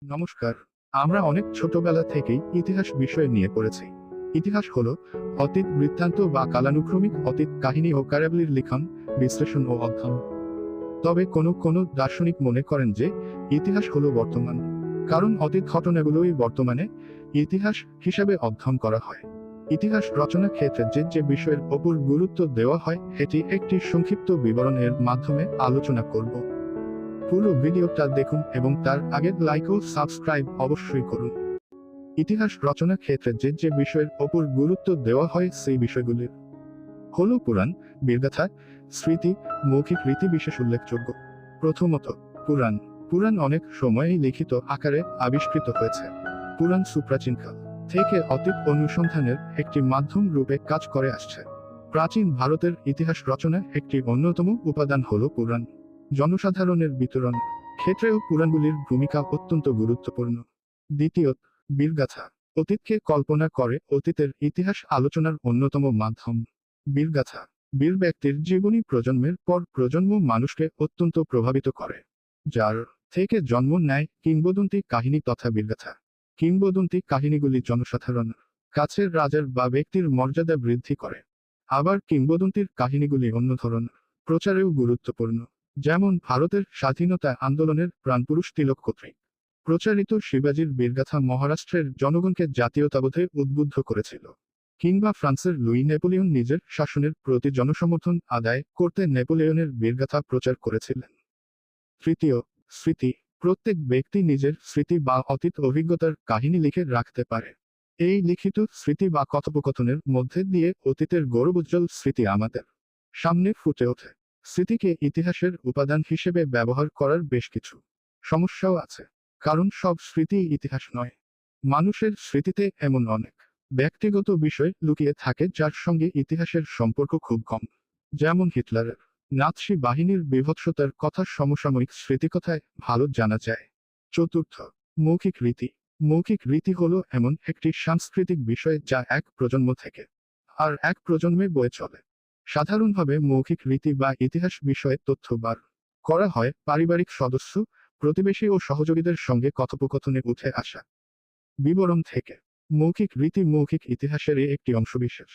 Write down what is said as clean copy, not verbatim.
নমস্কার। আমরা অনেক ছোটবেলা থেকেই ইতিহাস বিষয় নিয়ে পড়েছি। ইতিহাস হলো অতীত বৃত্তান্ত বা কালানুক্রমিক অতীত কাহিনী ও কারাবলির লিখন, বিশ্লেষণ ও অধ্যয়ন। তবে কোনো দার্শনিক মনে করেন যে ইতিহাস হলো বর্তমান, কারণ অতীত ঘটনাগুলোই বর্তমানে ইতিহাস হিসাবে অধ্যয়ন করা হয়। ইতিহাস রচনার ক্ষেত্রে যে বিষয়ের ওপর গুরুত্ব দেওয়া হয় এটি একটি সংক্ষিপ্ত বিবরণের মাধ্যমে আলোচনা করব। পুরো ভিডিওটা দেখুন এবং তার আগে লাইক ও সাবস্ক্রাইব অবশ্যই করুন। ইতিহাস রচনার ক্ষেত্রে যে বিষয়ের ওপর গুরুত্ব দেওয়া হয় সেই বিষয়গুলির হলো পুরাণ, বীরগাথা, স্মৃতি, মৌখিক রীতি বিশেষ উল্লেখযোগ্য। প্রথমত, পুরাণ। পুরাণ অনেক সময়েই লিখিত আকারে আবিষ্কৃত হয়েছে। পুরাণ সুপ্রাচীনকাল থেকে অতীত অনুসন্ধানের একটি মাধ্যম রূপে কাজ করে আসছে। প্রাচীন ভারতের ইতিহাস রচনার একটি অন্যতম উপাদান হলো পুরাণ। জনসাধারণের বিতরণ ক্ষেত্রেও পুরাণগুলির ভূমিকা অত্যন্ত গুরুত্বপূর্ণ। দ্বিতীয়ত, বীরগাথা। অতীতকে কল্পনা করে অতীতের ইতিহাস আলোচনার অন্যতম মাধ্যম। বীরগাথা বীর ব্যক্তির জীবনী প্রজন্মের পর প্রজন্ম মানুষকে অত্যন্ত প্রভাবিত করে, যার থেকে জন্ম নেয় কিংবদন্তি কাহিনী তথা বীরগাথা। কিংবদন্তি কাহিনীগুলি জনসাধারণ কাছের রাজার বা ব্যক্তির মর্যাদা বৃদ্ধি করে। আবার কিংবদন্তির কাহিনীগুলি অন্য ধরনের প্রচারেও গুরুত্বপূর্ণ, যেমন ভারতের স্বাধীনতা আন্দোলনের প্রাণপুরুষ তিলক কর্তৃক প্রচারিত শিবাজির বীরগাথা মহারাষ্ট্রের জনগণকে জাতীয়তাবোধে উদ্বুদ্ধ করেছিল। কিংবা ফ্রান্সের লুই নেপোলিয়ন নিজের শাসনের প্রতি জনসমর্থন আদায় করতে নেপোলিয়নের বীরগাথা প্রচার করেছিলেন। তৃতীয়, স্মৃতি। প্রত্যেক ব্যক্তি নিজের স্মৃতি বা অতীত অভিজ্ঞতার কাহিনী লিখে রাখতে পারে। এই লিখিত স্মৃতি বা কথোপকথনের মধ্যে দিয়ে অতীতের গৌরবোজ্জ্বল স্মৃতি আমাদের সামনে ফুটে ওঠে। স্মৃতিকে ইতিহাসের উপাদান হিসেবে ব্যবহার করার বেশ কিছু সমস্যাও আছে, কারণ সব স্মৃতি ইতিহাস নয়। মানুষের স্মৃতিতে এমন অনেক ব্যক্তিগত বিষয় লুকিয়ে থাকে যার সঙ্গে ইতিহাসের সম্পর্ক খুব কম। যেমন হিটলারের নাৎসি বাহিনীর বীভৎসতার কথা সমসাময়িক স্মৃতিকথায় ভালো জানা যায়। চতুর্থ, মৌখিক রীতি। মৌখিক রীতি হলো এমন একটি সাংস্কৃতিক বিষয় যা এক প্রজন্ম থেকে আর এক প্রজন্মে বয়ে চলে। সাধারণভাবে মৌখিক রীতি বা ইতিহাস বিষয়ে তথ্য বার করা হয় পারিবারিক সদস্য, প্রতিবেশী ও সহযোগীদের সঙ্গে কথোপকথনে উঠে আসা বিবরণ থেকে। মৌখিক রীতি মৌখিক ইতিহাসেরই একটি অংশবিশেষ।